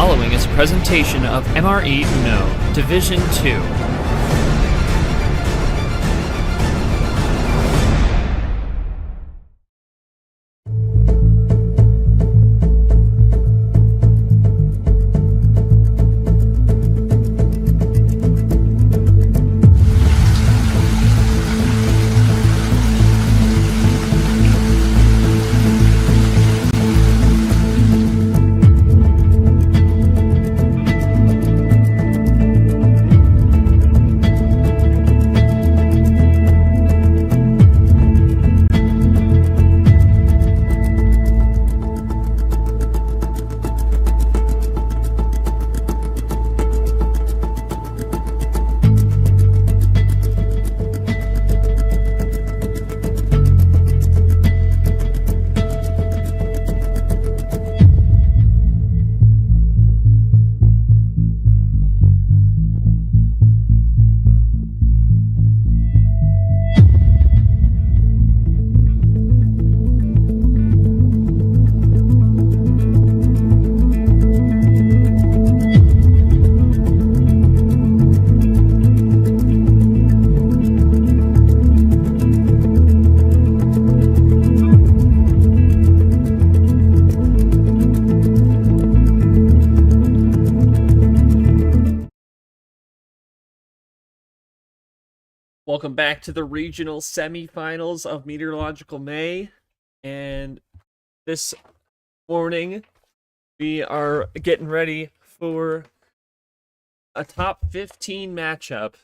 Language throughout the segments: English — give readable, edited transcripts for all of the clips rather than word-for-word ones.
following is a presentation of MRE UNO, Division 2. Welcome back to the regional semifinals of Meteorological May, and this morning we are getting ready for a top 15 matchup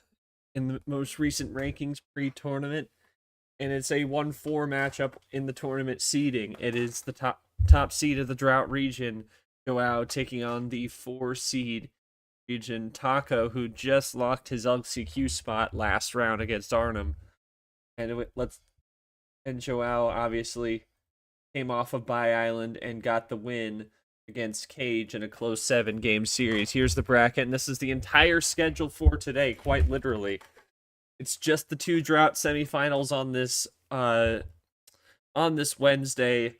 in the most recent rankings pre-tournament, and it's a 1-4 matchup in the tournament seeding. It is the top seed of the Drought region, João, taking on the 4 seed region Taco, who just locked his LCQ spot last round against Arnhem. And João obviously came off of Bye Island and got the win against Cage in a close 7-game series. Here's the bracket, and this is the entire schedule for today, quite literally. It's just the 2 Drought semifinals on this Wednesday.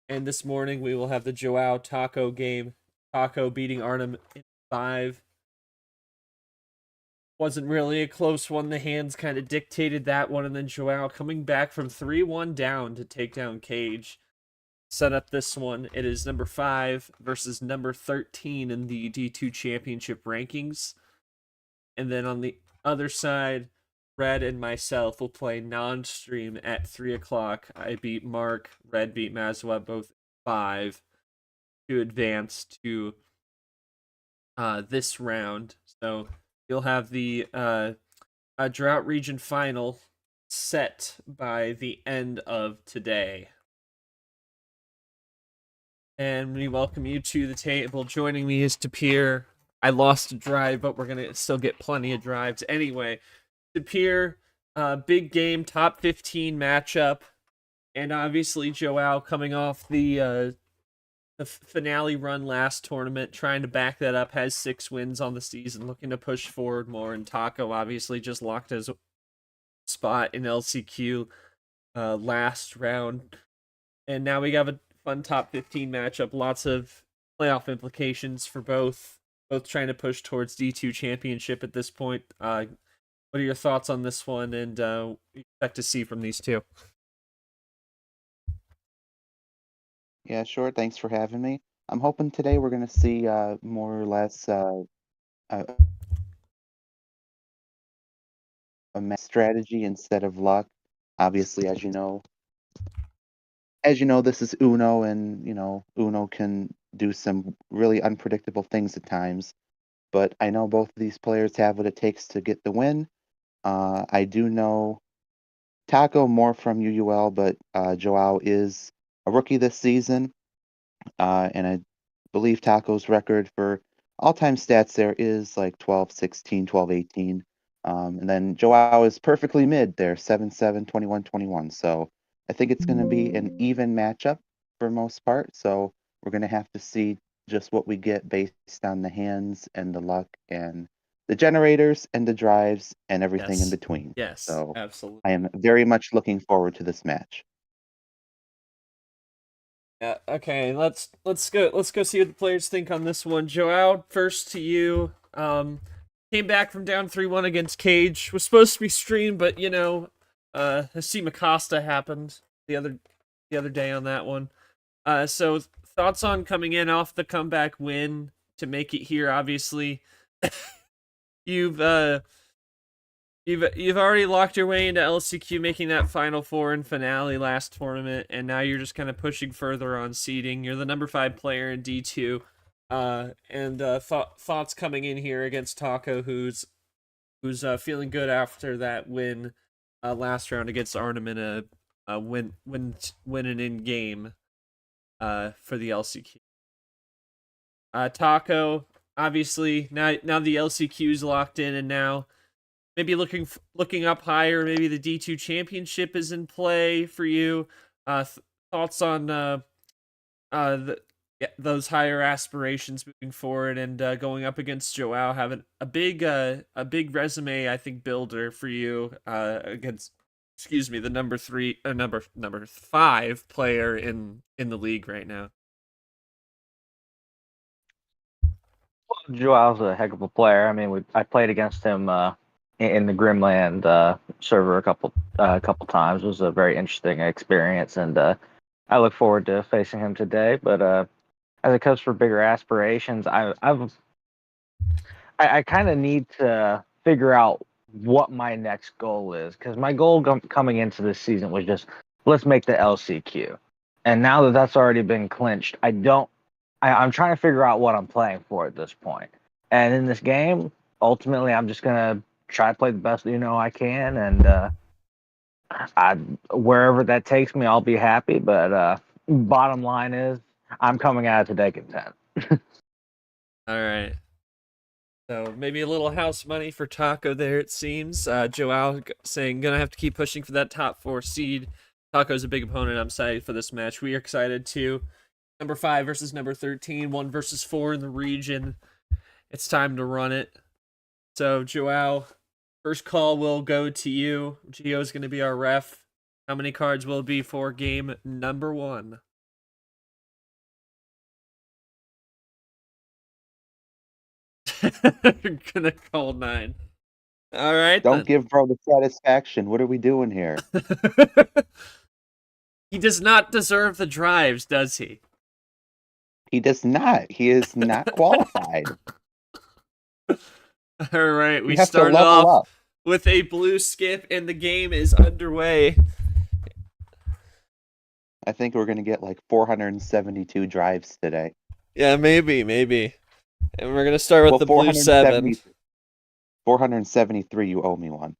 And this morning we will have the João Taco game. Taco beating Arnhem in 5. Wasn't really a close one. The hands kind of dictated that one, and then João coming back from 3-1 down to take down Cage. Set up this one. It is number 5 versus number 13 in the D2 championship rankings. And then on the other side, Red and myself will play non-stream at 3 o'clock. I beat Mark. Red beat Mazwa, both 5 to advance to this round. So you'll have the Drought region final set by the end of today. And we welcome you to the table. Joining me is Tapir. I lost a drive, but we're going to still get plenty of drives anyway. Tapir, big game, top 15 matchup. And obviously João coming off the finale run last tournament, trying to back that up, has 6 wins on the season, looking to push forward more. And Taco obviously just locked his spot in LCQ last round. And now we have a fun top 15 matchup, lots of playoff implications for both trying to push towards D2 championship at this point. What are your thoughts on this one, and what you expect to see from these two? Yeah, sure. Thanks for having me. I'm hoping today we're going to see more or less a strategy instead of luck. Obviously, as you know, this is Uno, and Uno can do some really unpredictable things at times. But I know both of these players have what it takes to get the win. I do know Taco more from UUL, but João is a rookie this season. And I believe Taco's record for all-time stats there is like 12-16, 12-18. And then João is perfectly mid there, 7-7, 21-21. So I think it's going to be an even matchup for most part. So we're going to have to see just what we get based on the hands and the luck and the generators and the drives and everything in between. Yes, so absolutely. I am very much looking forward to this match. Yeah, okay, let's go see what the players think on this one. Joao, first to you. Came back from down 3-1 against Cage. Was supposed to be streamed, but Hasim Acosta happened the other day on that one. So thoughts on coming in off the comeback win to make it here, obviously. You've you've already locked your way into LCQ, making that Final Four and finale last tournament, and now you're just kind of pushing further on seeding. You're the number 5 player in D2, and thoughts coming in here against Taco, who's feeling good after that win last round against Arnhem in a win an in game for the LCQ. Taco, obviously now the LCQ's locked in, and now maybe looking up higher. Maybe the D2 championship is in play for you. Thoughts on those higher aspirations moving forward, and going up against Joao, having a big resume, I think, builder for you against, excuse me, the number 5 player in the league right now. Joao's a heck of a player. I mean, I played against him in the Grimland server a couple times. It was a very interesting experience, and I look forward to facing him today. But as it comes for bigger aspirations, I kind of need to figure out what my next goal is, because my goal coming into this season was just, let's make the LCQ, and now that that's already been clinched, I'm trying to figure out what I'm playing for at this point. And in this game, ultimately, I'm just gonna try to play the best I can, and wherever that takes me, I'll be happy. But bottom line is, I'm coming out of today content. All right. So maybe a little house money for Taco there, it seems. Joao saying gonna have to keep pushing for that top 4 seed. Taco's a big opponent. I'm excited for this match. We are excited too. Number 5 versus number 13, 1 versus 4 in the region. It's time to run it. So, Joao, first call will go to you. Gio's going to be our ref. How many cards will it be for game number 1? You're going to call 9. All right, Don't give bro the satisfaction. What are we doing here? He does not deserve the drives, does he? He does not. He is not qualified. All right, we have to start level off up. with a blue skip, and the game is underway. I think we're gonna get like 472 drives today. Yeah, maybe. And we're gonna start with the blue 7. 473. You owe me one.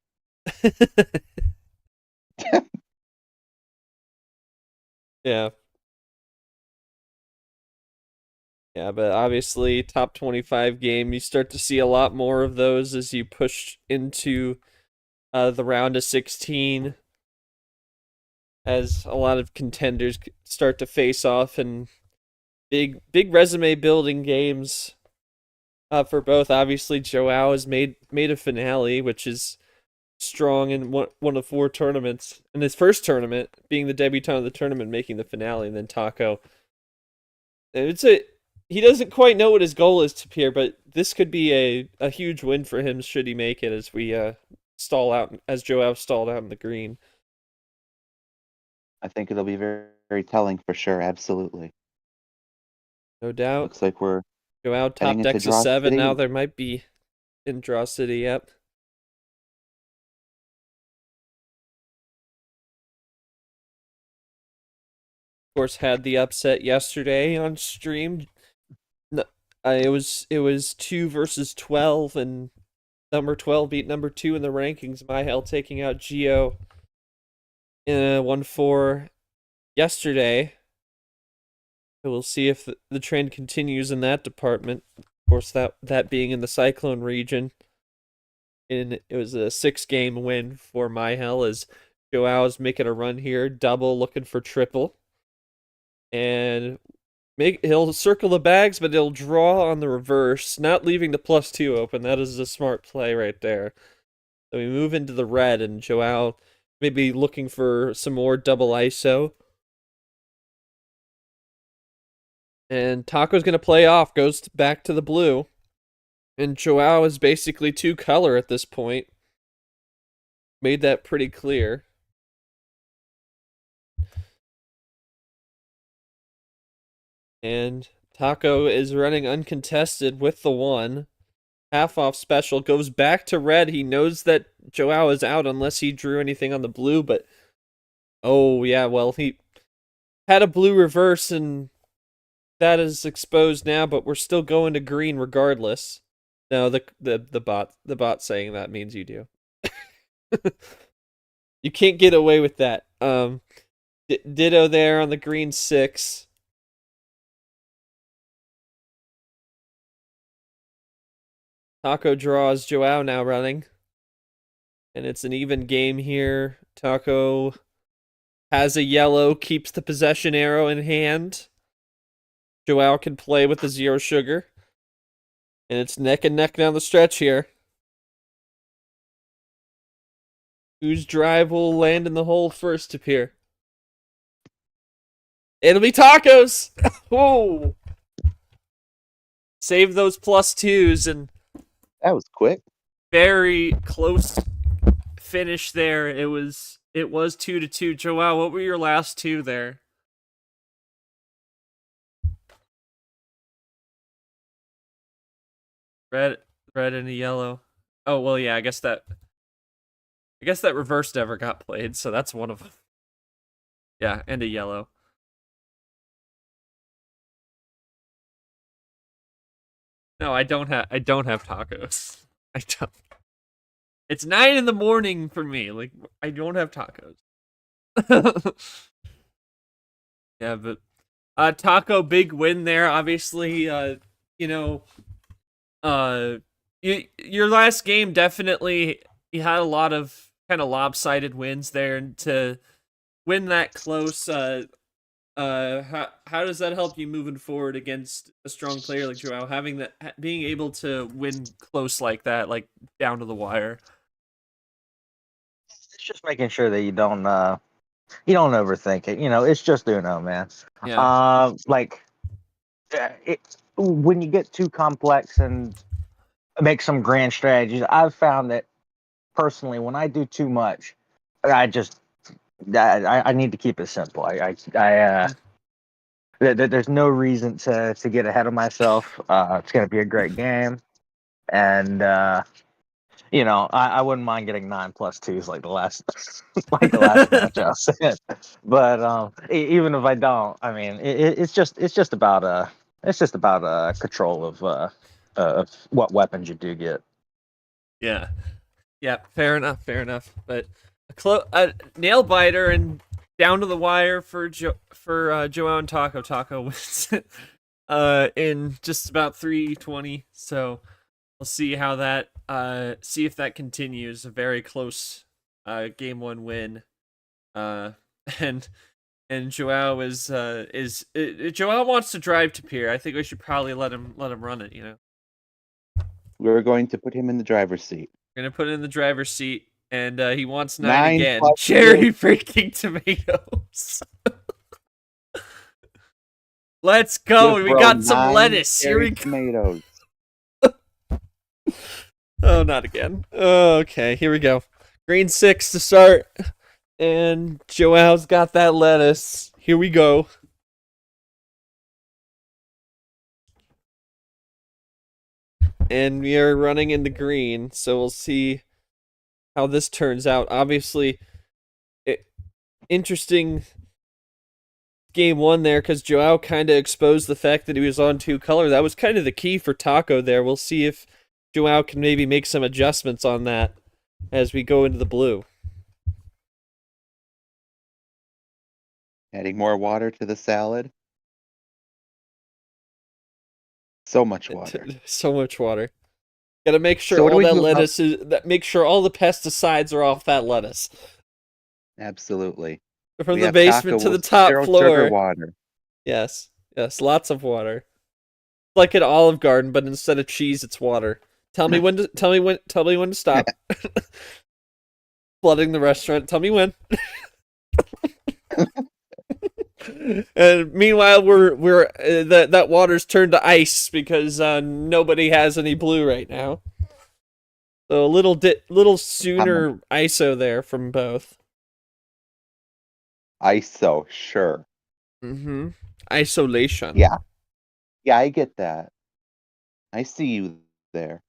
Yeah. Yeah, but obviously, top 25 game, you start to see a lot more of those as you push into the round of 16, as a lot of contenders start to face off, and big resume building games for both. Obviously, Joao has made a finale, which is strong in one of 4 tournaments. In his first tournament, being the debutant of the tournament, making the finale, and then Taco. He doesn't quite know what his goal is to appear, but this could be a huge win for him should he make it, as we stall out, as Joao stalled out in the green. I think it'll be very, very telling for sure. Absolutely. No doubt. Looks like we're Joao top heading into decks a Draw 7. City. Now there might be in Draw City, yep. Of course, had the upset yesterday on stream. It was 2 versus 12, and number 12 beat number 2 in the rankings. My hell taking out Gio in a 1-4 yesterday. So we'll see if the trend continues in that department. Of course, that being in the Cyclone region. It was a 6-game win for My Hell, as Joao's making a run here, double, looking for triple. And he'll circle the bags, but he'll draw on the reverse, not leaving the +2 open. That is a smart play right there. So we move into the red, and Joao maybe looking for some more double ISO. And Taco's going to play off, goes back to the blue. And João is basically two color at this point. Made that pretty clear. And Taco is running uncontested with the 1. Half off special, goes back to red. He knows that João is out unless he drew anything on the blue, but oh yeah, well, he had a blue reverse and that is exposed now, but we're still going to green regardless. No, the bot saying that means you do. You can't get away with that. Ditto there on the green 6. Taco draws, João now running. And it's an even game here. Taco has a yellow, keeps the possession arrow in hand. João can play with the 0 sugar. And it's neck and neck down the stretch here. Whose drive will land in the hole first appear? It'll be Taco's! Whoa! Save those +2s and That was quick. very close finish there. It was 2-2. João, what were your last 2 there? Red and a yellow. Oh well, yeah. I guess that reverse never got played, so that's one of them. Yeah, and a yellow. No, I don't have tacos. I don't. It's 9 in the morning for me. Like, I don't have tacos. Yeah, but Taco, big win there. Obviously, your last game definitely, you had a lot of kind of lopsided wins there, and to win that close, how does that help you moving forward against a strong player like João, having that, being able to win close like that, like down to the wire? It's just making sure that you don't overthink it. It's just Uno, man. Yeah. When you get too complex and make some grand strategies, I've found that personally, when I do too much, I need to keep it simple. There's no reason to get ahead of myself. It's going to be a great game, and I wouldn't mind getting 9+2s like the last match I was in. But even if I don't, I mean, it's just about control of what weapons you do get. Yeah. Yeah, fair enough. But a nail biter and down to the wire for João and Taco. Taco wins in just about 3:20. So we'll see how that see if that continues. A very close game 1 win. And João is João wants to drive to pier. I think we should probably let him run it, We're going to put him in the driver's seat. We're gonna put it in the driver's seat, and he wants 9 9 again. plus Cherry freaking tomatoes. Let's go. Give We bro got some 9 lettuce. Here we cherry go. tomatoes. Oh, not again. Okay, here we go. Green 6 to start, and João's got that lettuce. Here we go. And we are running in the green, so we'll see how this turns out. Obviously, interesting game 1 there, because João kind of exposed the fact that he was on 2 color. That was kind of the key for Taco there. We'll see if João can maybe make some adjustments on that as we go into the blue. Adding more water to the salad. So much water. So much water. Gotta make sure So what do all we that do about- lettuce make sure all the pesticides are off that lettuce. Absolutely. From We the have basement taco to the with top 0 floor. sugar water. Yes, lots of water. Like an Olive Garden, but instead of cheese, it's water. Tell me when to stop. Flooding the restaurant. Tell me when. And meanwhile, we're that water's turned to ice because nobody has any blue right now. So a little sooner ISO there from both. ISO, sure. Mm-hmm. Isolation. Yeah. Yeah, I get that. I see you there.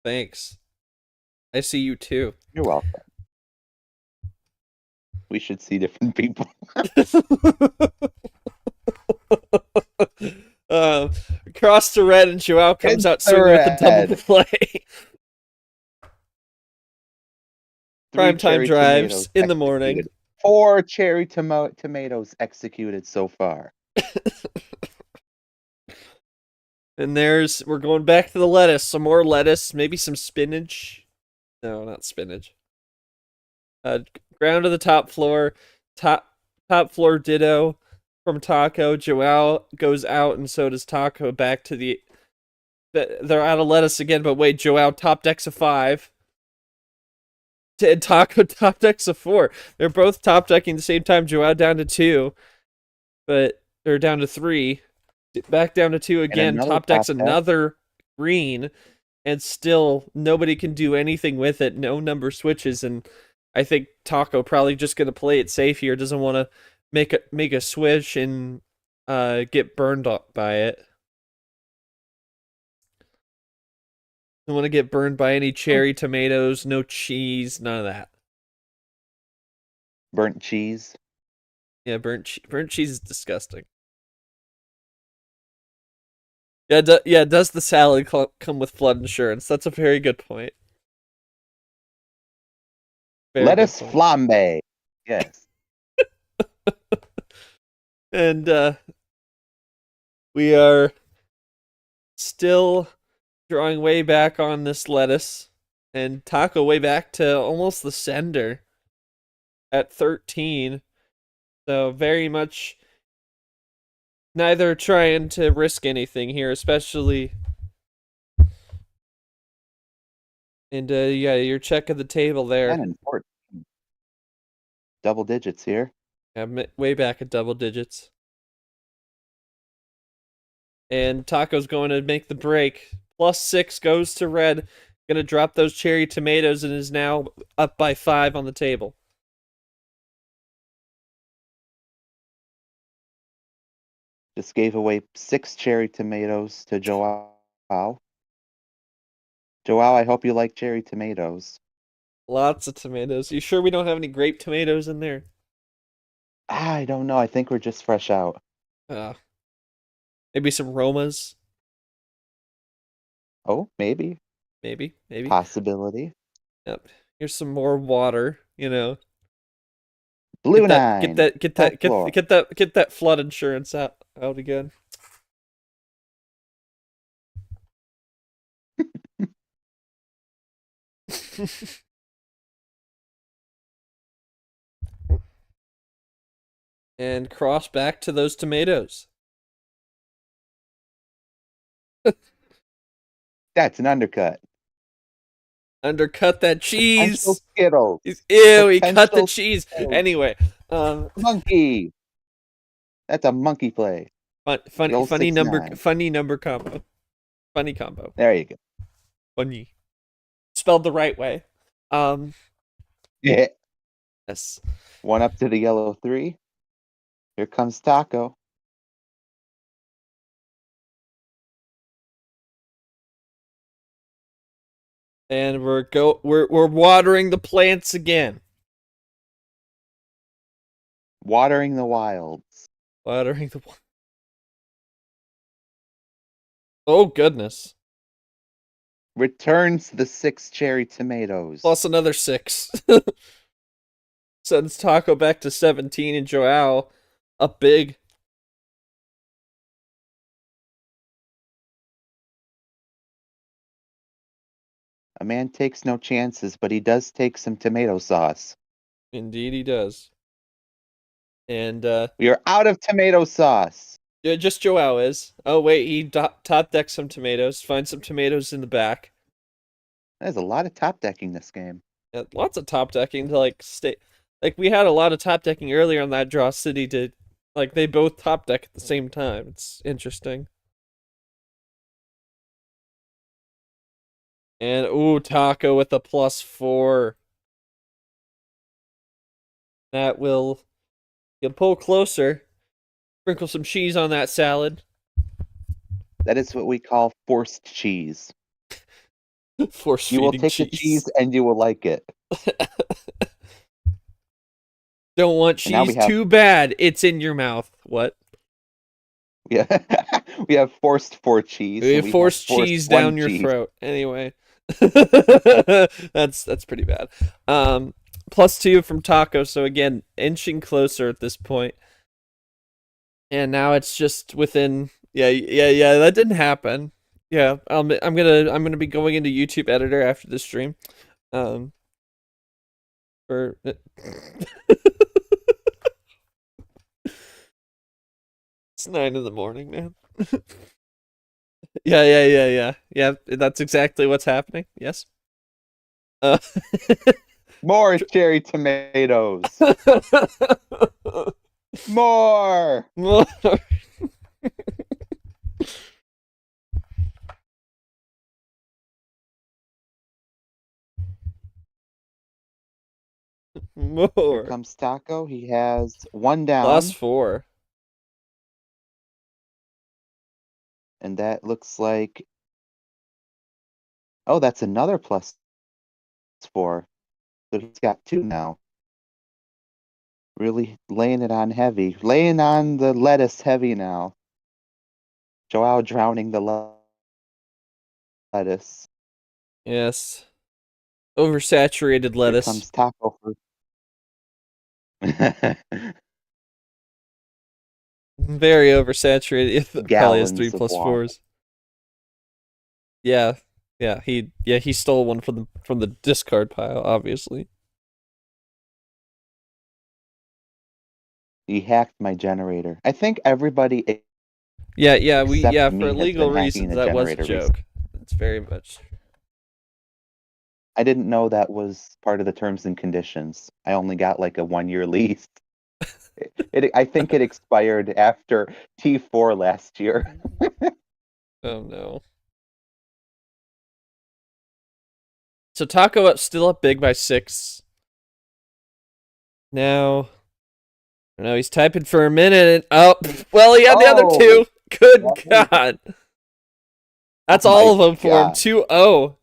Thanks. I see you too. You're welcome. We should see different people. Cross to red and João comes out swinging with the double play. Primetime drives in the morning. 4 cherry tomatoes executed so far. And we're going back to the lettuce. Some more lettuce, maybe some spinach. No, not spinach. Ground to the top floor. Top floor ditto from Taco. João goes out, and so does Taco back to the... They're out of lettuce again, but wait, João top decks a 5. And Taco top decks a 4. They're both top decking at the same time. João down to 2. But they're down to 3. Back down to 2 again. Top decks another green. And still, nobody can do anything with it. No number switches. And I think Taco probably just going to play it safe here. Doesn't want to make a switch and get burned up by it. Don't want to get burned by any cherry tomatoes, no cheese, none of that. Burnt cheese? Yeah, burnt cheese is disgusting. Yeah, does the salad come with flood insurance? That's a very good point. Lettuce flambe. Yes. And we are still drawing way back on this lettuce, and Taco way back to almost the sender at 13. So very much neither trying to risk anything here, especially. And yeah, your check of the table there. 10 and 14. Double digits here. Yeah, way back at double digits. And Taco's going to make the break. +6 goes to red. Gonna drop those cherry tomatoes and is now up by 5 on the table. Just gave away 6 cherry tomatoes to João. João, I hope you like cherry tomatoes. Lots of tomatoes. You sure we don't have any grape tomatoes in there? I don't know. I think we're just fresh out. Maybe some Romas. Oh, maybe. Maybe. Possibility. Yep. Here's some more water, you know. Blue 9. Get that flood insurance out again. And cross back to those tomatoes. That's an undercut. Undercut that cheese. Skittles. Ew, he cut the cheese. Anyway, monkey. That's a monkey play. Funny number combo. Funny combo. There you go. Funny. Spelled the right way. Yeah. Yes. 1 up to the yellow 3. Here comes Taco. And we're watering the plants again. Watering the wilds. Watering the. Oh goodness. Returns the 6 cherry tomatoes. Plus another 6. Sends Taco back to 17 and João up big. A man takes no chances, but he does take some tomato sauce. Indeed he does. And we are out of tomato sauce. Yeah, just João is. Oh wait, he top decked some tomatoes. Find some tomatoes in the back. There's a lot of top decking this game. Yeah, lots of top decking to stay. We had a lot of top decking earlier on that draw city to Like, they both top deck at the same time. It's interesting. And, ooh, Taco with a +4. That will... He'll pull closer. Sprinkle some cheese on that salad. That is what we call forced cheese. Force You will feeding take cheese. the cheese and you will like it. Don't want And now cheese we have- too bad. It's in your mouth. What? Yeah, we have forced 4 cheese. We and have forced forced cheese 1 down your cheese. throat. Anyway. That's pretty bad. +2 from Taco, so again, inching closer at this point. And now it's just within yeah, that didn't happen. Yeah, I'm gonna be going into YouTube editor after this stream. For It's 9 in the morning, man. Yeah. That's exactly what's happening. Yes. More cherry tomatoes. More. Here More. comes Taco. He has 1 down. +4. And that looks like... Oh, that's another +4. So he's got 2 now. Really laying it on heavy. Laying on the lettuce heavy now. João drowning the lettuce. Yes. Oversaturated Here lettuce. comes Taco for... Very oversaturated. It probably has 3 Gallons of water. +4s. Yeah. He stole one from the discard pile, obviously. He hacked my generator. I think everybody... Yeah, Except me for has legal been hacking reasons, the that was a generator joke. It's very much. I didn't know that was part of the terms and conditions. I only got like a 1-year lease. I think it expired after T4 last year. Oh no. So Taco still up big by 6. Now, I don't know, he's typing for a minute. Well, he had the other 2. Good God. That's Oh all of my them for him. God. 2-0.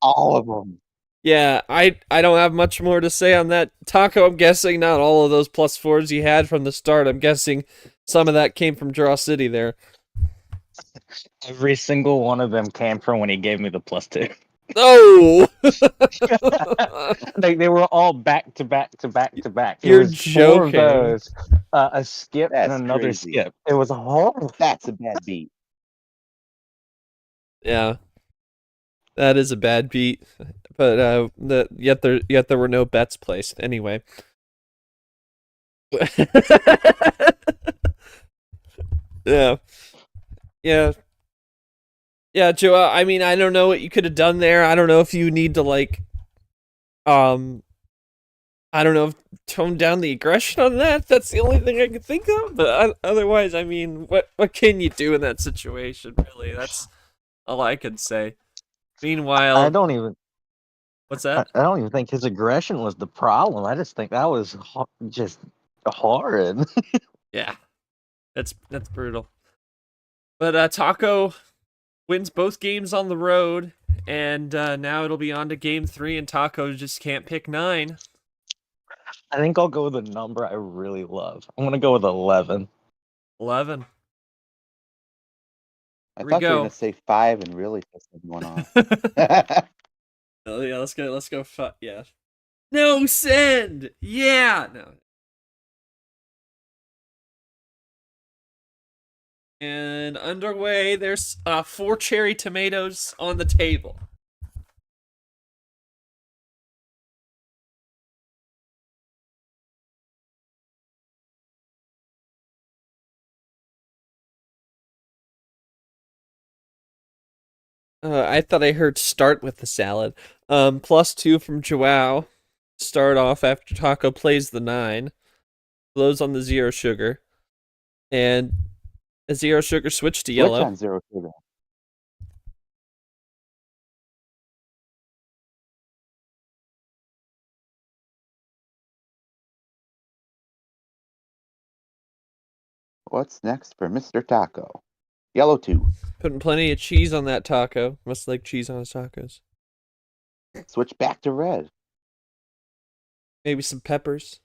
All of them. Yeah, I don't have much more to say on that. Taco, I'm guessing not all of those +4s he had from the start. I'm guessing some of that came from Draw City there. Every single one of them came from when he gave me the +2. Oh! They were all back to back to back to back. You're it was 4 of joking. those, a skip That's and another crazy. skip. It was horrible. That's a bad beat. Yeah. That is a bad beat. But yet there were no bets placed anyway. Yeah. Yeah, Joe, I mean, I don't know what you could have done there. I don't know if you need to I don't know, tone down the aggression on that. That's the only thing I can think of. But otherwise, I mean, what can you do in that situation, really? That's all I can say. Meanwhile, I don't even think his aggression was the problem. I just think that was just horrid. Yeah, that's brutal. But Taco wins both games on the road, and now it'll be on to game 3, and Taco just can't pick 9. I think I'll go with a number I really love. I'm gonna go with 11. 11. I Here we thought you were go. going to say 5 and really piss everyone off. Oh yeah, let's go. Yeah. No send. Yeah. No. And underway, there's 4 cherry tomatoes on the table. I thought I heard start with the salad. +2 from João. Start off after Taco plays the 9. Blows on the 0 sugar. And a zero sugar switch to Switch yellow. on zero sugar. What's next for Mr. Taco? Yellow 2. Putting plenty of cheese on that taco. Must like cheese on his tacos. Switch back to red. Maybe some peppers.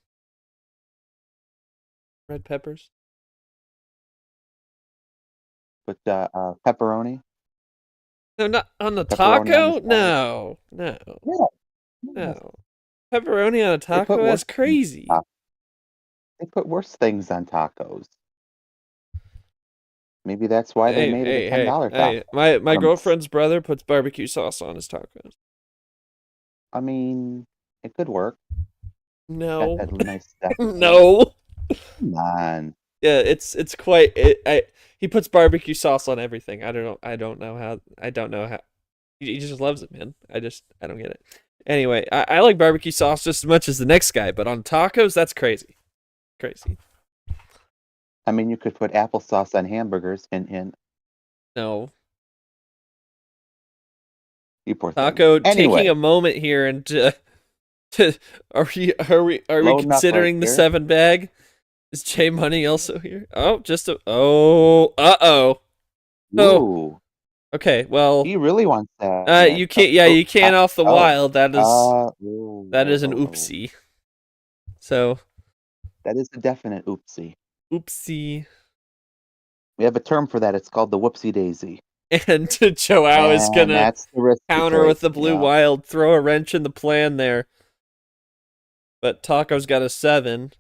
Red peppers. Put pepperoni. No, not on the Pepperoni on the taco? side. No. Yeah. No. Pepperoni on a They put taco? That's worse things crazy. on tacos. They put worse things on tacos. Maybe that's why they made it a $10 taco. My girlfriend's brother puts barbecue sauce on his tacos. I mean, it could work. No. Got that nice stuff. No. Come on. Yeah, it's quite. He puts barbecue sauce on everything. I don't know how. He just loves it, man. I don't get it. Anyway, I like barbecue sauce just as much as the next guy, but on tacos, that's crazy. Crazy. I mean, you could put applesauce on hamburgers. Hint, hint. No. You poor thing. Taco, Anyway, taking a moment here and are we Loading up considering right the here. 7 bag? Is J Money also here? Oh, uh-oh. Oh. ooh, Okay, well, he really wants that. you can't. Yeah, you can't off the wild. That is an ooh. oopsie. So, That is a definite oopsie. oopsie. We have a term for that. It's called the whoopsie daisy. And João is And gonna that's the risk you counter take, with the blue yeah. wild, throw a wrench in the plan there. But Taco's got a 7.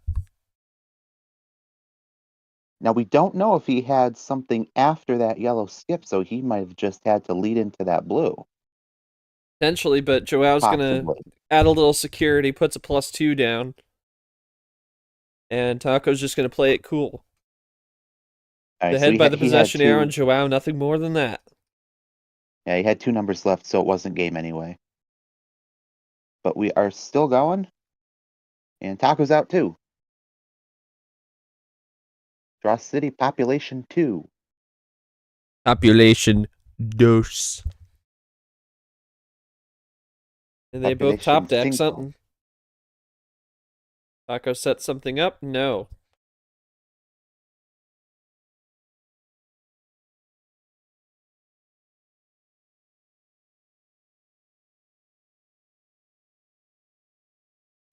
Now, we don't know if he had something after that yellow skip, so he might have just had to lead into that blue. Potentially, but Joao's gonna Possibly. add a little security, puts a +2 down. And Taco's just gonna play it cool. All right, The so head he by had- the he had possession arrow, two- and João, nothing more than that. Yeah, he had 2 numbers left, so it wasn't game anyway. But we are still going. And Taco's out too. Draw City population 2. Population dos. And they both top deck Population cinco. something. Taco set something up? No.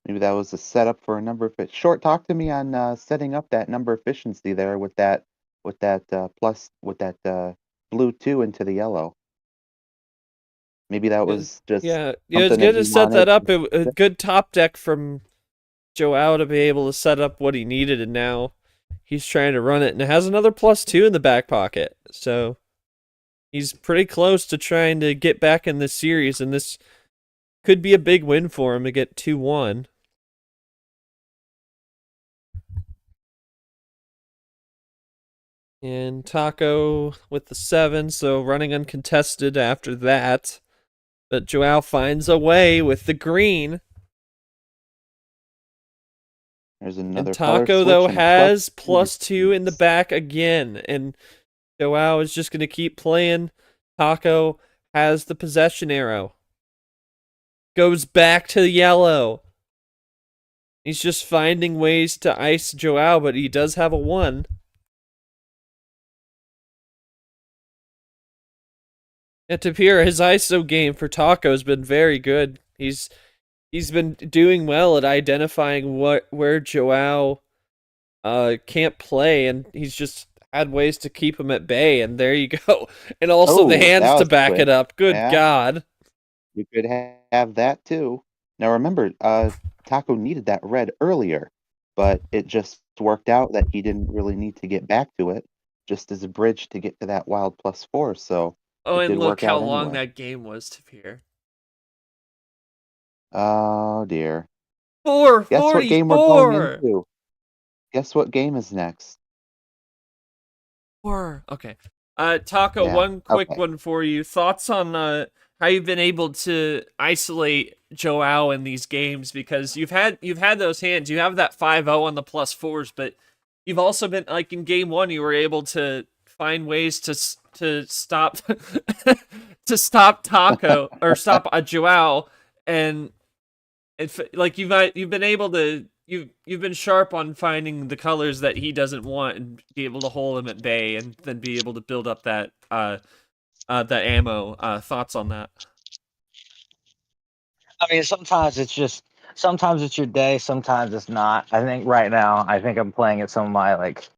Maybe that was a setup for a number of Short, talk to me on setting up that number efficiency there with that blue 2 into the yellow. Maybe that was just Yeah, it was something good that to he set that wanted. up. A good top deck from João to be able to set up what he needed, and now he's trying to run it, and it has another +2 in the back pocket. So he's pretty close to trying to get back in this series, and this could be a big win for him to get 2-1. And Taco with the 7, so running uncontested after that. But João finds a way with the green. There's another And color Taco, switch though, and a has +2 +2 in the back again. And João is just going to keep playing. Taco has the possession arrow. Goes back to the yellow. He's just finding ways to ice João, but he does have a 1. And Tapir, his ISO game for Taco has been very good. He's been doing well at identifying where João can't play, and he's just had ways to keep him at bay, and there you go. And also the Oh, hands that to was back quick. it up. Good Yeah. God. You could have that too. Now remember, Taco needed that red earlier, but it just worked out that he didn't really need to get back to it, just as a bridge to get to that wild +4. So Oh, it and did look work how out long anyway. that game was, Tapir. Oh dear. Guess what game we're going 444. into? Guess what game is next? Okay. Taco, Yeah, one quick okay. one for you. Thoughts on how you've been able to isolate João in these games, because you've had those hands. You have that 5-0 on the +4s, but you've also been like in game 1, you were able to find ways to stop to stop Taco or stop a João, and like you've been able to you've been sharp on finding the colors that he doesn't want and be able to hold him at bay, and then be able to build up that that ammo. Thoughts on that? I mean, sometimes it's your day, sometimes it's not. I think right now, I think I'm playing at some of my like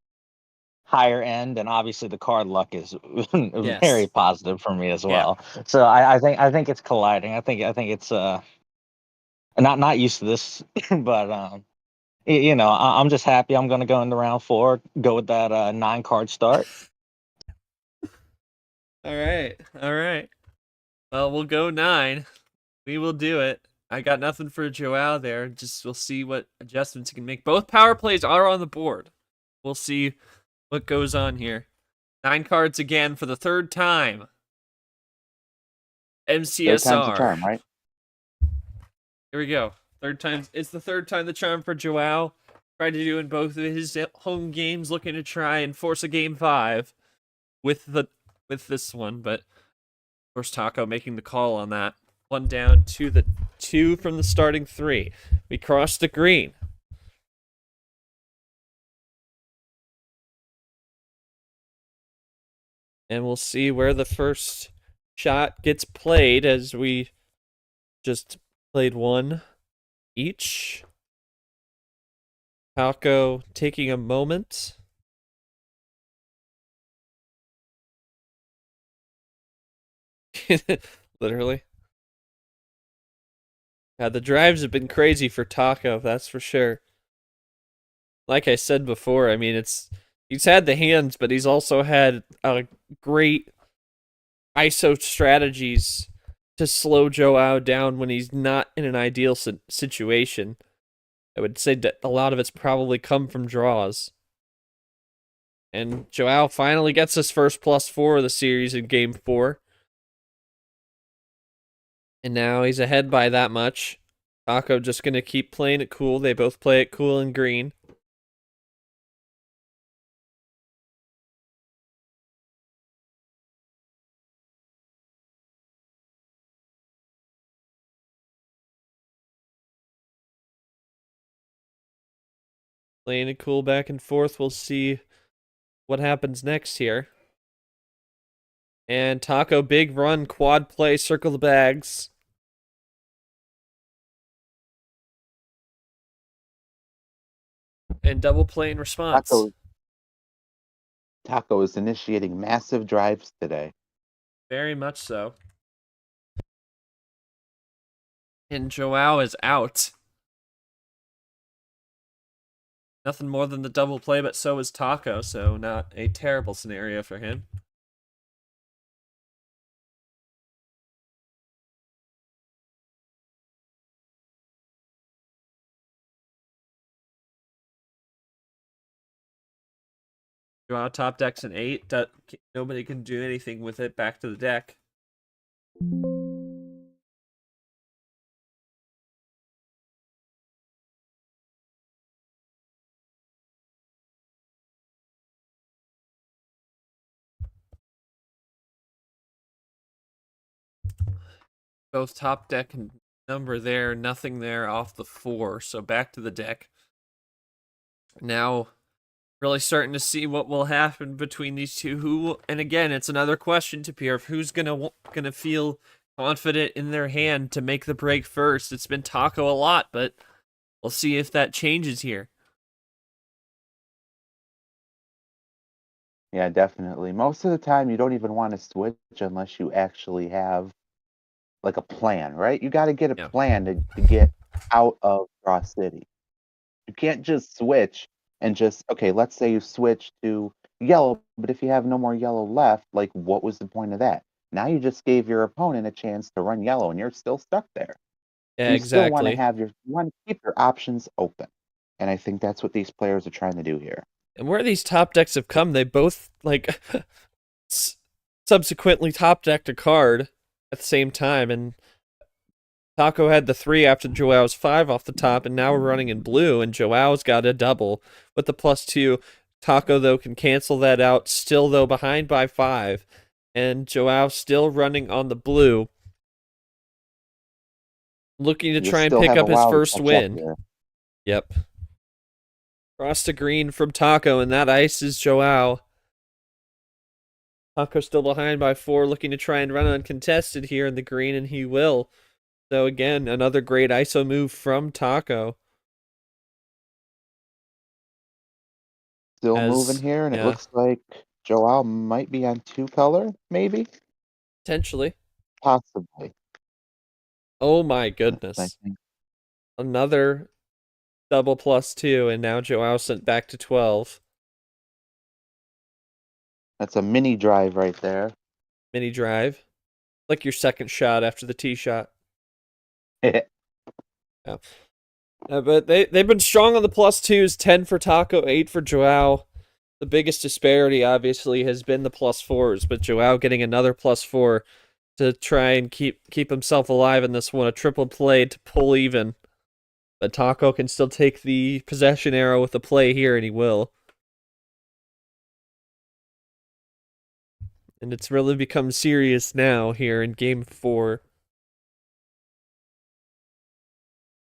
higher end, and obviously the card luck is very Yes. positive for me as Yeah. well. So I think it's colliding. I think it's not used to this, but I'm just happy. I'm gonna go into round 4, go with that 9-card start. All right. All right. Well, we'll go 9. We will do it. I got nothing for João there. Just we'll see what adjustments he can make. Both power plays are on the board. We'll see what goes on here. 9 cards again for the 3rd time. MCSR. 3rd time's the charm, right? Here we go. 3rd time. It's the 3rd time the charm for João. Tried to do in both of his home games, looking to try and force a game 5 with this one, but of course Taco making the call on that. 1 down to the 2 from the starting 3. We cross the green. And we'll see where the first shot gets played, as we just played 1 each. Taco taking a moment. Literally. Yeah, the drives have been crazy for Taco, that's for sure. Like I said before, I mean, he's had the hands, but he's also had great ISO strategies to slow João down when he's not in an ideal situation. I would say that a lot of it's probably come from draws. And João finally gets his first +4 of the series in game 4. And now he's ahead by that much. Taco just going to keep playing it cool. They both play it cool and green. Playing it cool back and forth. We'll see what happens next here. And Taco, big run, quad play, circle the bags. And double play in response. Taco is initiating massive drives today. Very much so. And João is out. Nothing more than the double play, but so is Taco, so not a terrible scenario for him. João top decks an 8. Nobody can do anything with it. Back to the deck. Both top deck and number there, nothing there off the 4. So back to the deck. Now, really starting to see what will happen between these two. And again, it's another question to Pierre, who's gonna feel confident in their hand to make the break first. It's been Taco a lot, but we'll see if that changes here. Yeah, definitely. Most of the time, you don't even want to switch unless you actually have like a plan, right? You got to get a plan to get out of Draw City. You can't just switch and just, okay, let's say you switch to yellow, but if you have no more yellow left, like what was the point of that? Now you just gave your opponent a chance to run yellow and you're still stuck there. Yeah, you exactly. Still want to keep your options open. And I think that's what these players are trying to do here. And where these top decks have come, they both, like, subsequently top decked a card at the same time. And Taco had the 3 after João's 5 off the top, and now we're running in blue, and João's got a double with the +2. Taco, though, can cancel that out. Still, though, behind by 5. And João still running on the blue. Looking to You try and still pick have a up his while to first catch up win. here. Yep. Cross to green from Taco, and that ices João. Taco still behind by 4, looking to try and run uncontested here in the green, and he will. So again, another great ISO move from Taco. Still moving here, and it looks like João might be on 2 color, maybe? Potentially. Possibly. Oh my I goodness. think Another double +2, and now João sent back to 12. that's a mini drive right there. Mini drive. Like your second shot after the tee shot. But they've been strong on the +2s, 10 for Taco, 8 for João. The biggest disparity, obviously, has been the +4s, but João getting another +4 to try and keep himself alive in this one. A triple play to pull even. But Taco can still take the possession arrow with the play here, and he will. And it's really become serious now here in Game 4.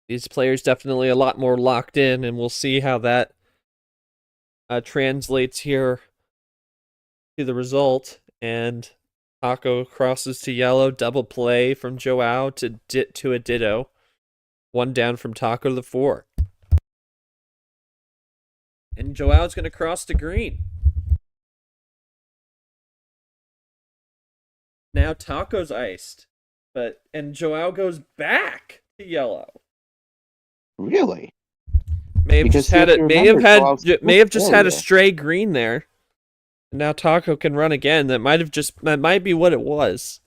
These players definitely a lot more locked in, and we'll see how that translates here to the result. And Taco crosses to yellow, double play from João to a ditto. 1 down from Taco to the 4. And Joao's going to cross to green. Now Taco's iced, and João goes back to yellow. Really? May have Because just had you have to may have remember, had João's may have just had a area. stray green there. And now Taco can run again. That might be what it was.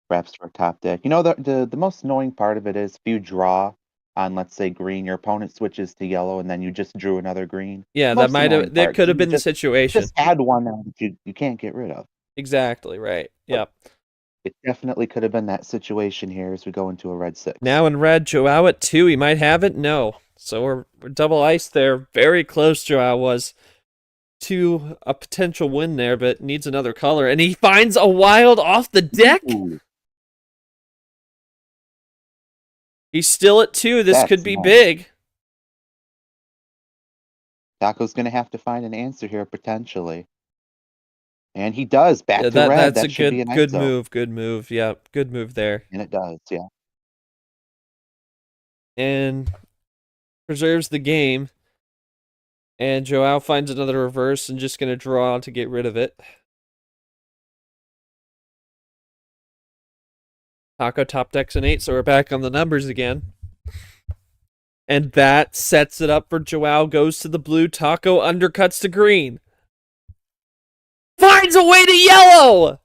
Perhaps for a top deck. You know, the most annoying part of it is if you draw on, let's say, green, your opponent switches to yellow, and then you just drew another green. Yeah, Most annoying that part, could 'cause have you been the situation. just had one now that you can't get rid of. Exactly, right. Yep. It definitely could have been that situation here as we go into a red 6. Now in red, João at 2. He might have it. No. So we're double iced there. Very close João was to a potential win there, but needs another color. And he finds a wild off the deck. Ooh, He's still at 2. This that's could be nice. big. Taco's going to have to find an answer here potentially. And he does. Back Yeah, to red. that's That a should be an good ISO. move. Good move. Yeah, good move there. And it does, yeah. And preserves the game. And João finds another reverse and just going to draw to get rid of it. Taco top decks an 8, so we're back on the numbers again. And that sets it up for João. Goes to the blue. Taco undercuts to green. Finds a way to yellow!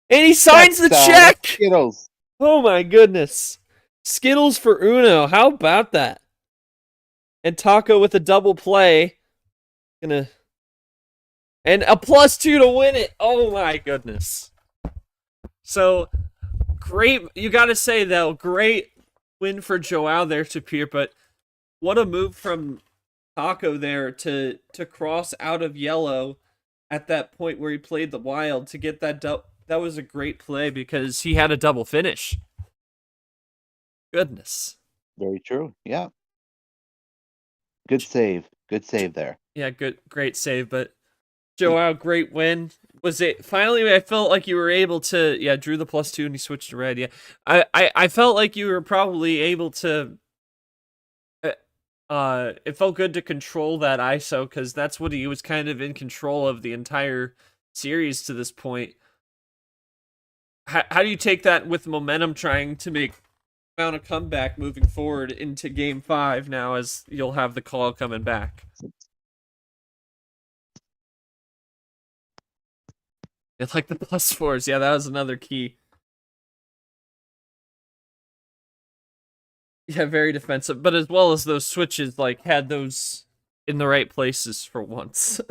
And he signs the check! Skittles. Oh my goodness. Skittles for Uno. How about that? And Taco with a double play. And a +2 to win it. Oh my goodness. So, great. You gotta say, though, great win for João there, Tapir, but what a move from Taco there to cross out of yellow at that point where he played the wild to get that that was a great play because he had a double finish. Goodness. Very true. Yeah. Good save. Good save there. Yeah, great save, but João, great win. Was it finally? I felt like you were able to, drew the +2 and he switched to red. Yeah, I felt like you were probably able to. It felt good to control that ISO because that's what he was kind of in control of the entire series to this point. How do you take that with momentum, trying to mount a comeback moving forward into Game 5 now, as you'll have the call coming back? It's like the +4s. Yeah, that was another key. Yeah, very defensive. But as well as those switches, like, had those in the right places for once.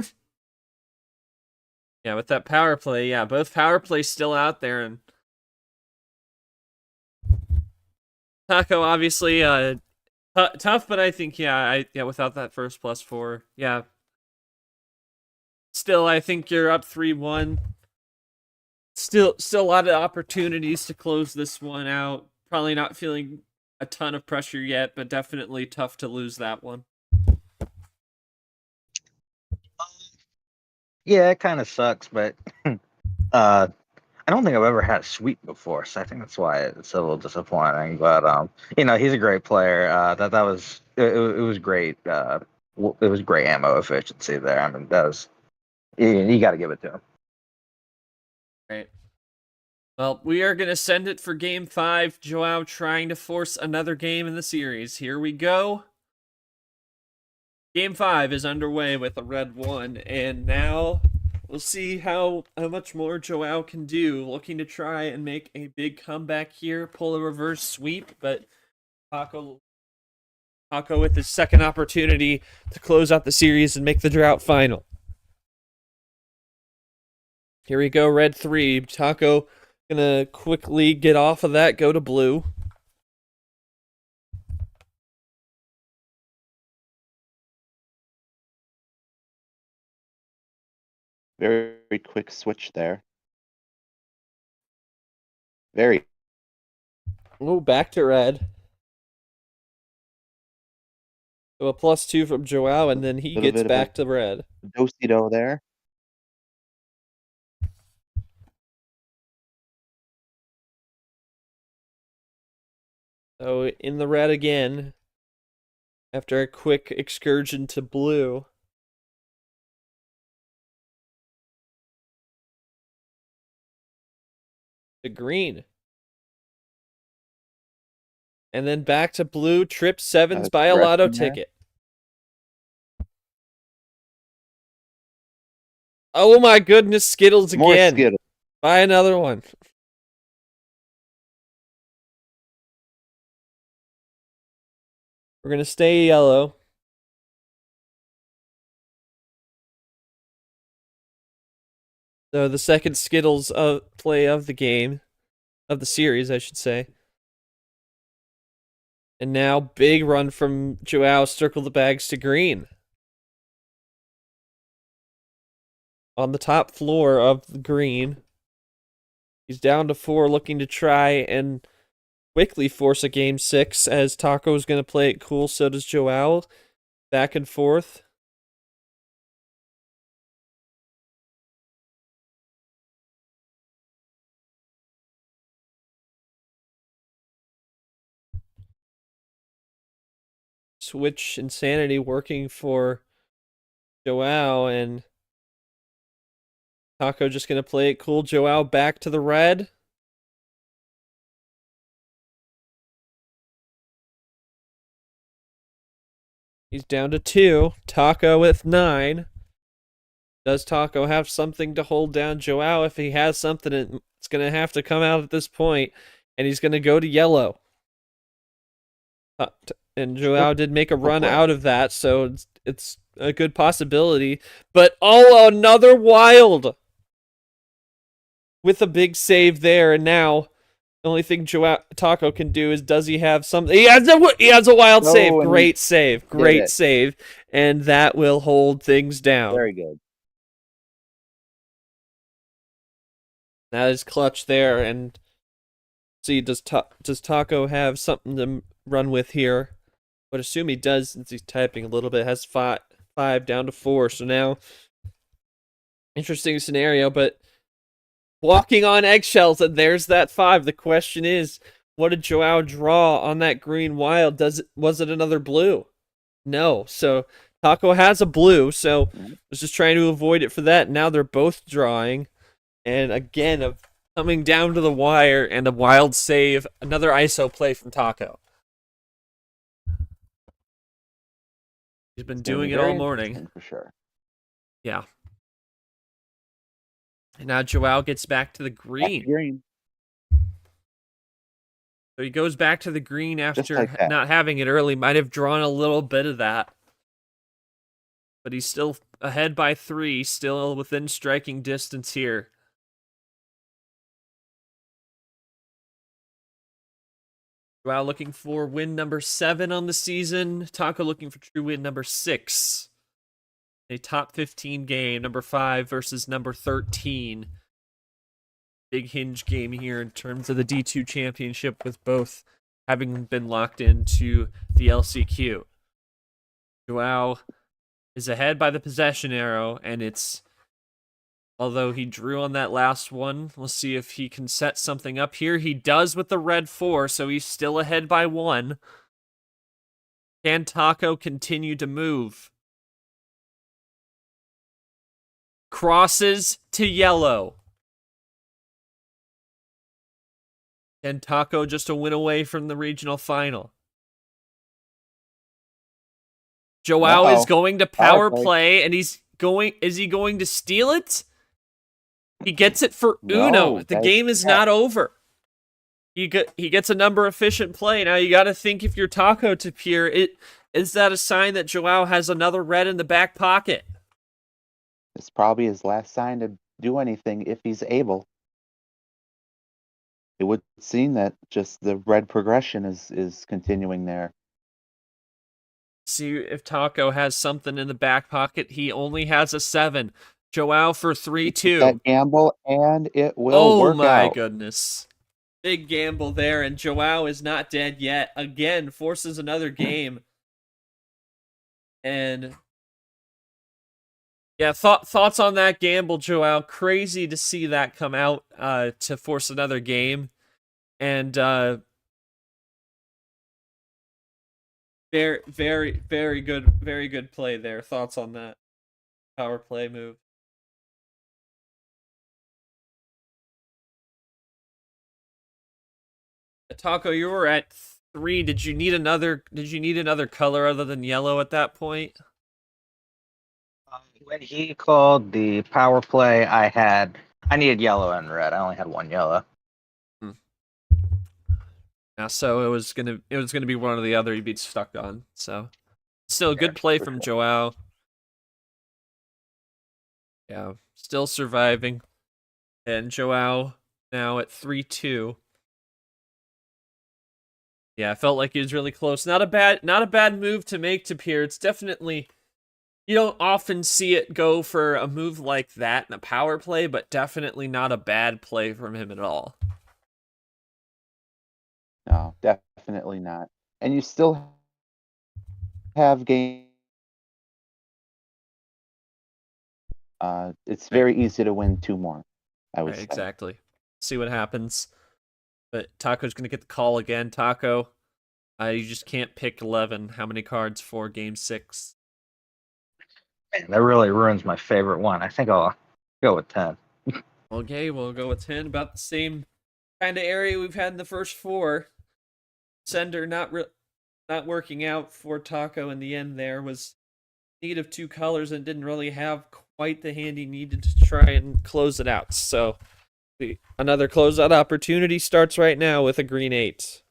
Yeah, with that power play, yeah, both power plays still out there, and Taco obviously Tough, but I think yeah, without that first +4, yeah. Still, I think you're up 3-1. Still a lot of opportunities to close this one out. Probably not feeling a ton of pressure yet, but definitely tough to lose that one. Yeah, it kind of sucks, but I don't think I've ever had a sweep before, so I think that's why it's a little disappointing. But he's a great player. That was it was great. It was great ammo efficiency there. I mean, that was you got to give it to him. Right. Well, we are going to send it for Game 5. João trying to force another game in the series. Here we go. Game 5 is underway with a red 1, and now we'll see how much more João can do. Looking to try and make a big comeback here, pull a reverse sweep, but Taco with his second opportunity to close out the series and make the drought final. Here we go, red 3. Taco gonna quickly get off of that, go to blue. Very, very quick switch there. Very. Oh, back to red. So a +2 from João, and then he Little gets bit of back a- to red. Do-si-do there. So in the red again, after a quick excursion to blue. To green. And then back to blue, trip 7s, buy a lotto correction there. ticket. Oh my goodness, Skittles More again. Skittles. Buy another one. We're going to stay yellow. So the second Skittles play of the game, of the series, I should say. And now big run from João, circle the bags to green. On the top floor of the green. He's down to 4, looking to try and quickly force a game 6 as Taco's going to play it cool, so does João. Back and forth. Switch insanity working for João, and Taco just going to play it cool. João back to the red. He's down to 2. Taco with 9. Does Taco have something to hold down João? If he has something, it's going to have to come out at this point, and he's going to go to yellow. And João did make a run out of that, so it's a good possibility. But another wild with a big save there, and now the only thing Taco can do is, does he have something? He has a wild save. Great save, and that will hold things down. Very good. That is clutch there, and see, does Taco have something to run with here? Would assume he does, since he's typing a little bit. Has 5 down to 4, so now interesting scenario, but walking on eggshells, and there's that 5. The question is, what did João draw on that green wild? Was it another blue? No. So Taco has a blue, so was just trying to avoid it for that. Now they're both drawing, and again, coming down to the wire, and a wild save. Another ISO play from Taco. He's been doing it all morning. For sure. Yeah. And now João gets back to the green. So he goes back to the green after not having it early. Might have drawn a little bit of that. But he's still ahead by 3, still within striking distance here. – João looking for win number 7 on the season. Taco looking for true win number 6. A top 15 game, number 5 versus number 13. Big hinge game here in terms of the D2 championship, with both having been locked into the LCQ. João is ahead by the possession arrow, and it's, although he drew on that last one, we'll see if he can set something up here. He does with the red 4, so he's still ahead by 1. Can Taco continue to move? Crosses to yellow. And Taco just a win away from the regional final. João is going to power play, and is he going to steal it? He gets it for Uno. No, The game is not over. He gets a number efficient play. Now you got to think, if you're Taco Tapir, is that a sign that João has another red in the back pocket? It's probably his last sign to do anything if he's able. It would seem that just the red progression is continuing there. See if Taco has something in the back pocket. He only has a 7. João for 3-2. That gamble, and it will work out. Oh my goodness. Big gamble there, and João is not dead yet. Again, forces another game. And yeah, thoughts on that gamble, João? Crazy to see that come out to force another game. And very good play there. Thoughts on that power play move? Taco, you were at 3. Did you need another color other than yellow at that point? When he called the power play, I needed yellow and red. I only had 1 yellow. Yeah, so it was gonna be one or the other you'd be stuck on. So still a good play from João. Yeah, still surviving. And João now at 3-2. Yeah, I felt like he was really close. Not a bad move to make, Tapir. It's definitely, you don't often see it go for a move like that in a power play, but definitely not a bad play from him at all. No, definitely not. And you still have game. It's very easy to win 2 more, I would say. Exactly. See what happens. But Taco's going to get the call again. Taco, you just can't pick 11. How many cards for game 6? Man, that really ruins my favorite one. I think I'll go with 10. Okay, we'll go with 10. About the same kind of area we've had in the first 4. Sender not working out for Taco in the end there. Was need of 2 colors and didn't really have quite the hand he needed to try and close it out. So another closeout opportunity starts right now with a green 8.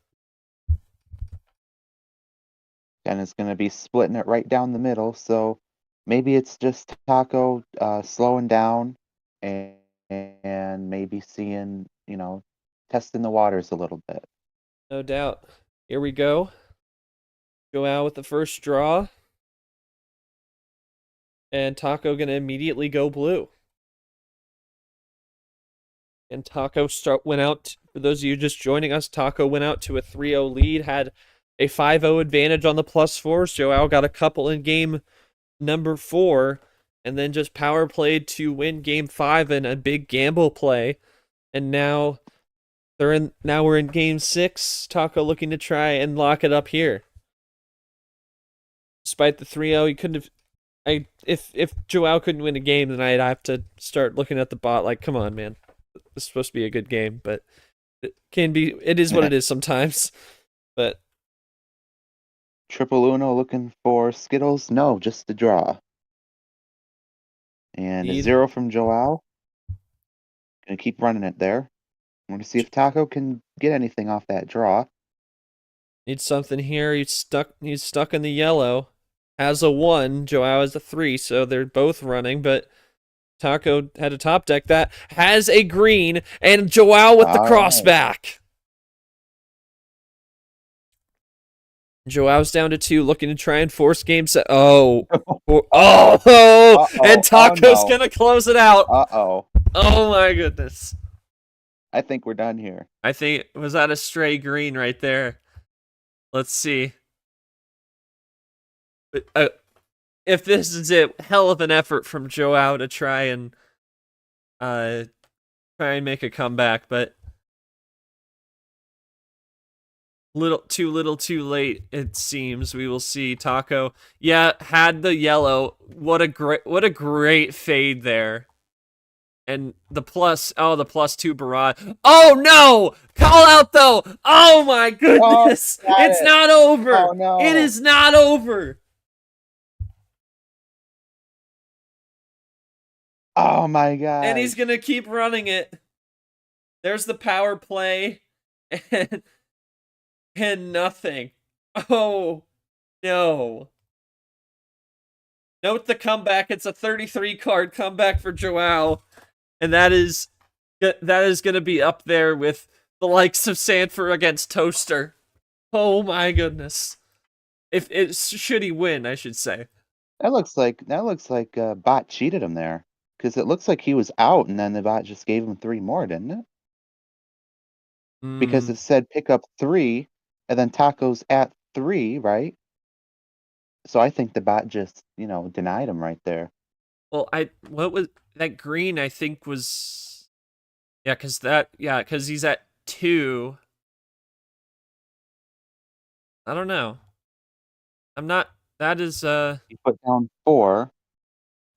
And it's going to be splitting it right down the middle. So maybe it's just Taco slowing down and maybe seeing, testing the waters a little bit. No doubt. Here we go. João with the first draw. And Taco going to immediately go blue. And Taco went out, for those of you just joining us, Taco went out to a 3-0 lead, had a 5-0 advantage on the +4s. João got a couple in game number 4, and then just power played to win game 5 in a big gamble play. And now we're in game 6. Taco looking to try and lock it up here. Despite the 3-0, he couldn't have. If João couldn't win a game, then I'd have to start looking at the bot like, come on, man. This is supposed to be a good game, but it is what it is sometimes. But Triple Uno looking for Skittles? No, just the draw. And a 0 from João. Gonna keep running it there. I'm gonna see if Taco can get anything off that draw. Needs something here. He's stuck in the yellow. Has a 1. João has a 3, so they're both running, but Taco had a top deck that has a green, and João with the crossback. Joao's down to 2, looking to try and force game set. Oh. Uh-oh, And Taco's no. gonna close it out. Uh-oh. Oh my goodness. I think we're done here. I think, was that a stray green right there? Let's see. But, if this is it, hell of an effort from Joao to try and make a comeback, but too little too late, it seems. We will see. Taco, yeah, had the yellow. What a great fade there. And the +2 barrage. Oh no! Call out though! Oh my goodness! It's not over! Oh no! It is not over! Oh my god. And he's gonna keep running it. There's the power play. And nothing. Oh no. Note the comeback. It's a 33 card comeback for Joao. And that is going to be up there with the likes of Sanford against Toaster. Oh my goodness! Should he win, I should say. That looks like bot cheated him there, because it looks like he was out, and then the bot just gave him 3 more, didn't it? Because it said pick up 3, and then Taco's at 3, right? So I think the bot just denied him right there. Well, what was that green? I think was because he's at 2. I don't know. I'm not. That is He put down 4,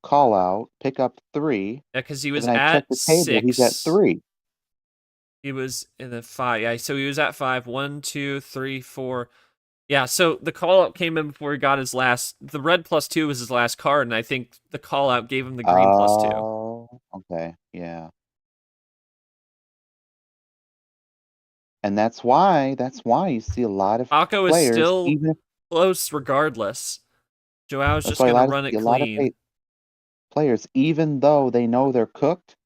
call out, pick up 3. Yeah, because he was and I at checked the table, 6. He's at 3. He was in the 5. Yeah, so he was at 5. 1, 2, 3, 4. Yeah, so the call out came in before he got his last. The red +2 was his last card, and I think the call out gave him the green +2. Oh, okay, yeah. And that's why you see a lot of Taco is players, still even close regardless. Joao's that's just why going to run it a lot of clean. players, even though they know they're cooked,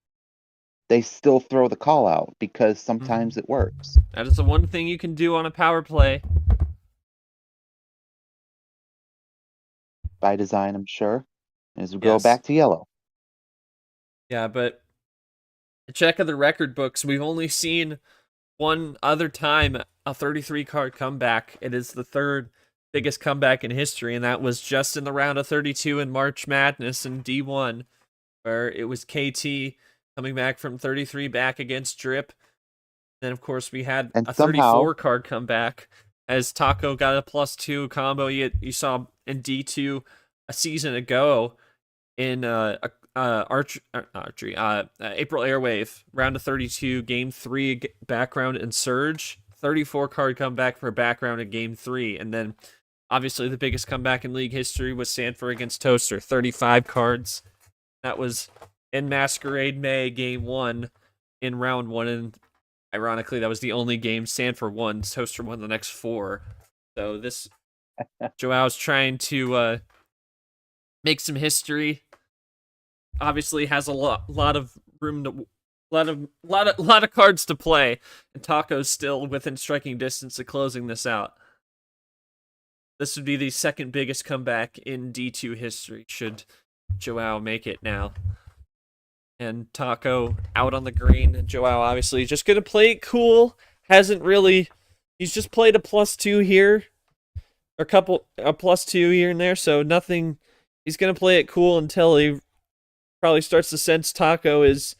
they still throw the call out because sometimes it works. That is the one thing you can do on a power play. By design, I'm sure. As we go Yes. back to yellow. Yeah, but a check of the record books, we've only seen one other time a 33 card comeback. It is the 3rd biggest comeback in history, and that was just in the round of 32 in March Madness in D1, where it was KT coming back from 33 back against Drip. Then, of course, we had a 34 card comeback as Taco got a +2 combo you saw in D2 a season ago in archery, April Airwave, round of 32, game 3, background and Surge. 34 card comeback for background in game 3. And then, obviously, the biggest comeback in league history was Sanford against Toaster, 35 cards. That was in Masquerade May, game 1, in round 1. And ironically, that was the only game Sanford won. Toaster won the next 4. So this, Joao's trying to make some history. Obviously, has a lot of room to, lot of cards to play, and Taco's still within striking distance of closing this out. This would be the 2nd biggest comeback in D2 history, should Joao make it now. And Taco out on the green, and Joao obviously just gonna play it cool. He's just played a +2 here, or a +2 here and there, so nothing. He's gonna play it cool until he probably starts to sense Taco is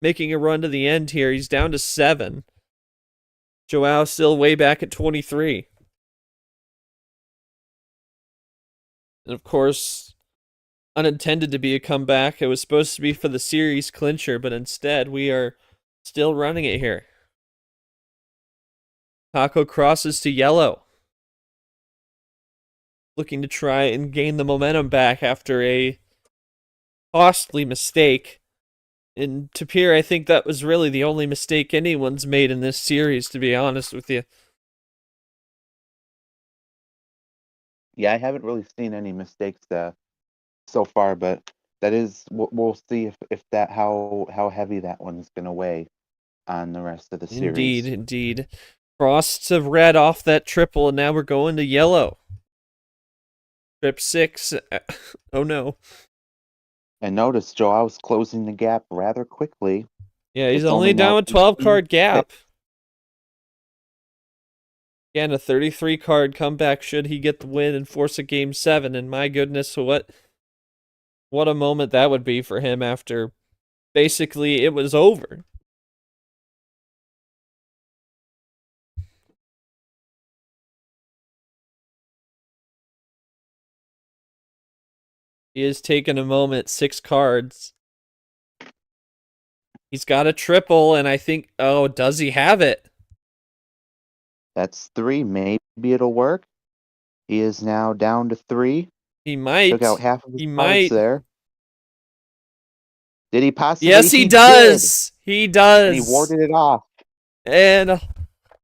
making a run to the end here. He's down to 7. Joao still way back at 23. And of course, unintended to be a comeback. It was supposed to be for the series clincher, but instead we are still running it here. Taco crosses to yellow, looking to try and gain the momentum back after a costly mistake. And Tapir, I think that was really the only mistake anyone's made in this series, to be honest with you. Yeah, I haven't really seen any mistakes so far, but that is we'll see if that how heavy that one's gonna weigh on the rest of the series. Indeed. Crossed to red off that triple, and now we're going to yellow. Trip 6. Oh no. And notice Joao's closing the gap rather quickly. Yeah, he's It's only down now a 12 card 18-6. gap. Again, a 33 card comeback should he get the win and force a game 7. And my goodness, what a moment that would be for him after basically it was over. He is taking a moment, 6 cards. He's got a triple, and I think, oh, does he have it? That's 3. Maybe it'll work. He is now down to 3. He might. Took out half of his He cards might. there. Did he possibly? Yes, he did. does. He does. And he warded it off. And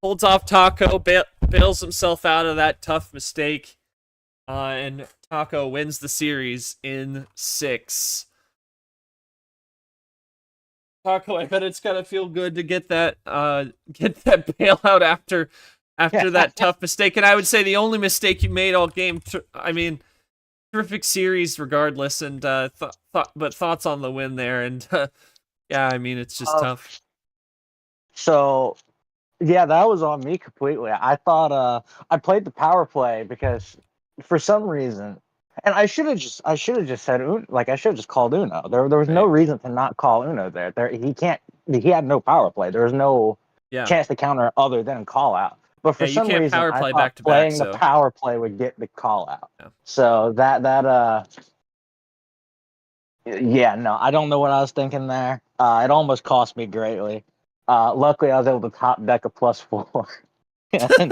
holds off Taco, bails himself out of that tough mistake. And Taco wins the series in 6. Taco, I bet it's gotta feel good to get that bailout after that tough mistake. And I would say the only mistake you made all game. I mean, terrific series regardless. And but thoughts on the win there. And yeah, I mean, it's just tough. So, yeah, that was on me completely. I thought I played the power play because for some reason, and I should have just said Uno, like I should have just called Uno. There was no reason to not call Uno there. He had no power play. There was no chance to counter other than call out. But for some reason, power play I thought back to playing back, the power play would get the call out. Yeah. So yeah, no, I don't know what I was thinking there. It almost cost me greatly. Luckily, I was able to top deck a +4. And,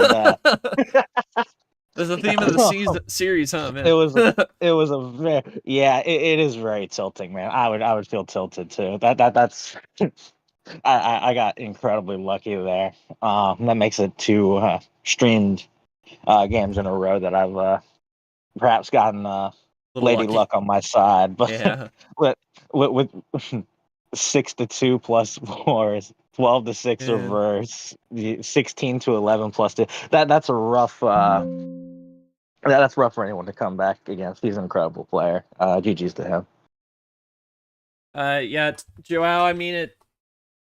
there's a theme of the series, huh, man? It was a very, yeah. It is very tilting, man. I would feel tilted too. That's I got incredibly lucky there. That makes it 2 streamed games in a row that I've perhaps gotten lady luck on my side. But yeah. with 6-2 +4 is 12-6 reverse, 16-11 +2. That's a rough. That's rough for anyone to come back against. He's an incredible player. GG's to him. Yeah, João. I mean,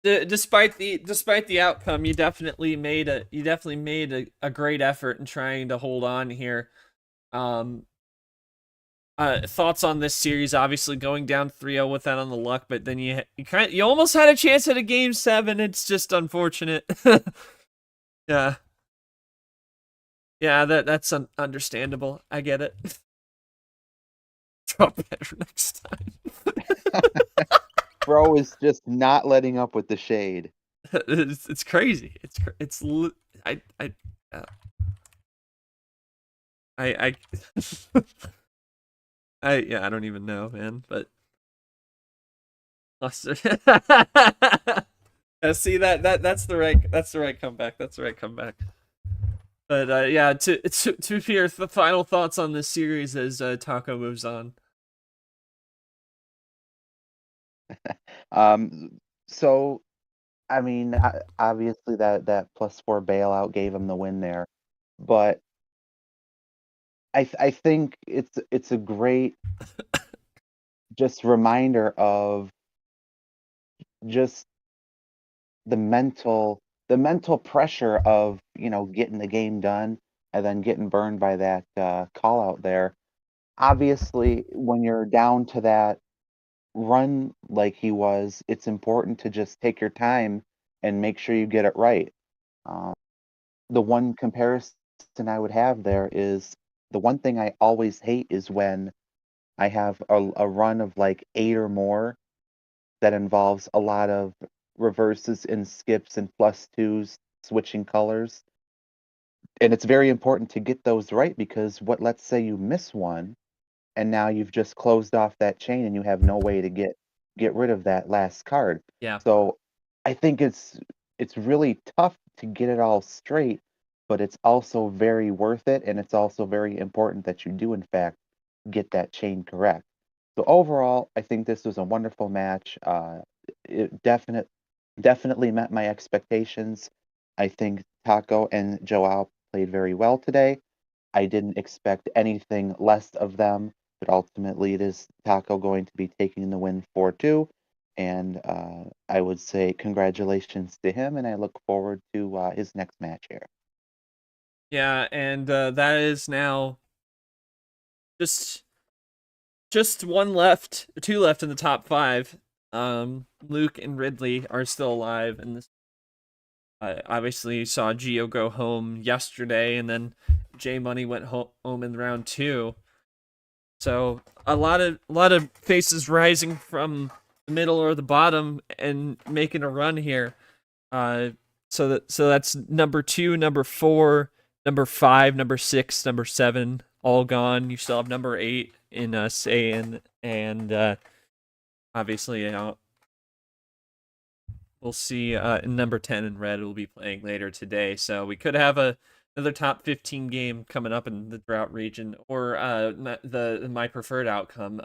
despite the outcome, you definitely made a great effort in trying to hold on here. Thoughts on this series? Obviously, going down 3-0 with that on the luck, but then you almost had a chance at a game 7. It's just unfortunate. Yeah. Yeah, that's understandable. I get it. Draw better next time. Bro is just not letting up with the shade. It's crazy. I don't even know, man. But see that's the right comeback. That's the right comeback. But yeah, to hear the final thoughts on this series as Taco moves on. So, I mean, obviously that +4 bailout gave him the win there, but I think it's a great just reminder of just the mental pressure of getting the game done and then getting burned by that call out there. Obviously, when you're down to that run like he was, it's important to just take your time and make sure you get it right. The one comparison I would have there is the one thing I always hate is when I have a run of like 8 or more that involves a lot of reverses and skips and +2s, switching colors. And it's very important to get those right because let's say you miss one and now you've just closed off that chain and you have no way to get rid of that last card. Yeah. So I think it's really tough to get it all straight, but it's also very worth it, and it's also very important that you do in fact get that chain correct. So overall, I think this was a wonderful match. It definitely met my expectations. I think Taco and João played very well today. I didn't expect anything less of them, but ultimately it is Taco going to be taking the win 4-2. And I would say congratulations to him, and I look forward to his next match here. Yeah, and that is now just one left, two left in the top 5. Luke and Ridley are still alive, and this obviously you saw Gio go home yesterday, and then J Money went home in round 2. So a lot of faces rising from the middle or the bottom and making a run here. So that's number 2, number 4, number 5, number 6, number 7, all gone. You still have number 8 in Saiyan, and obviously we'll see number 10 in red will be playing later today. So we could have another top 15 game coming up in the drought region, or my preferred outcome,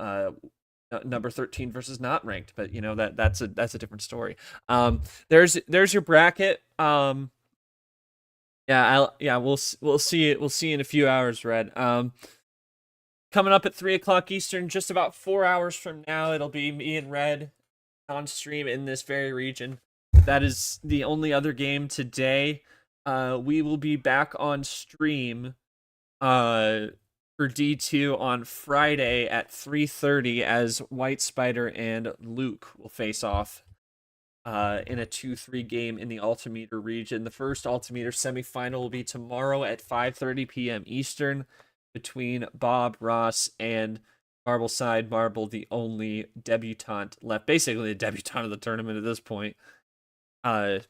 number 13 versus not ranked. But you know that's a different story. There's your bracket. We'll see it. We'll see in a few hours, Red. Coming up at 3 o'clock Eastern, just about 4 hours from now, it'll be me and Red on stream in this very region. That is the only other game today. We will be back on stream for D2 on Friday at 3:30 as White Spider and Luke will face off in a 2-3 game in the Altimeter region. The first Altimeter semifinal will be tomorrow at 5:30 p.m. Eastern between Bob, Ross, and Marbleside Marble, the only debutante left, basically the debutante of the tournament at this point. But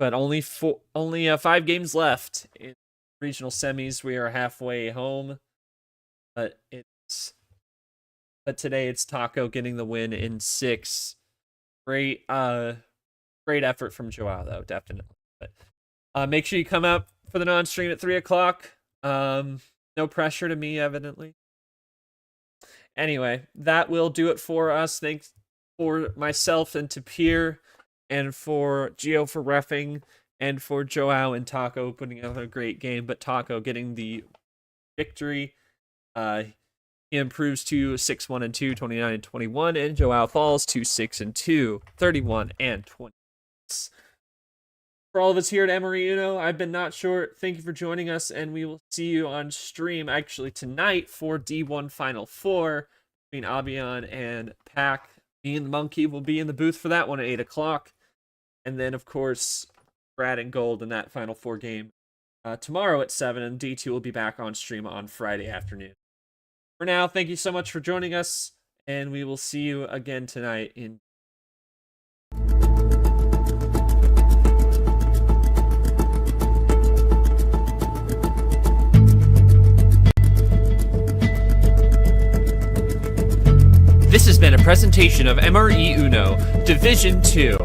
only 5 games left in regional semis. We are halfway home, but today it's Taco getting the win in 6. Great effort from João though, definitely. But make sure you come out for the non-stream at 3 o'clock. No pressure to me, evidently. Anyway, that will do it for us. Thanks for myself and Tapir, and for Gio for reffing, and for João and Taco putting out a great game. But Taco getting the victory. He improves to 6-1-2, 29-21, and João falls to 6-2, 31-20. For all of us here at MRE UNO, I've been Not Short. Thank you for joining us, and we will see you on stream actually tonight for D1 Final 4 between Abion and Pac. Me and the Monkey will be in the booth for that one at 8 o'clock. And then, of course, Brad and Gold in that Final 4 game tomorrow at 7, and D2 will be back on stream on Friday afternoon. For now, thank you so much for joining us, and we will see you again tonight in This has been a presentation of MRE UNO, Division 2.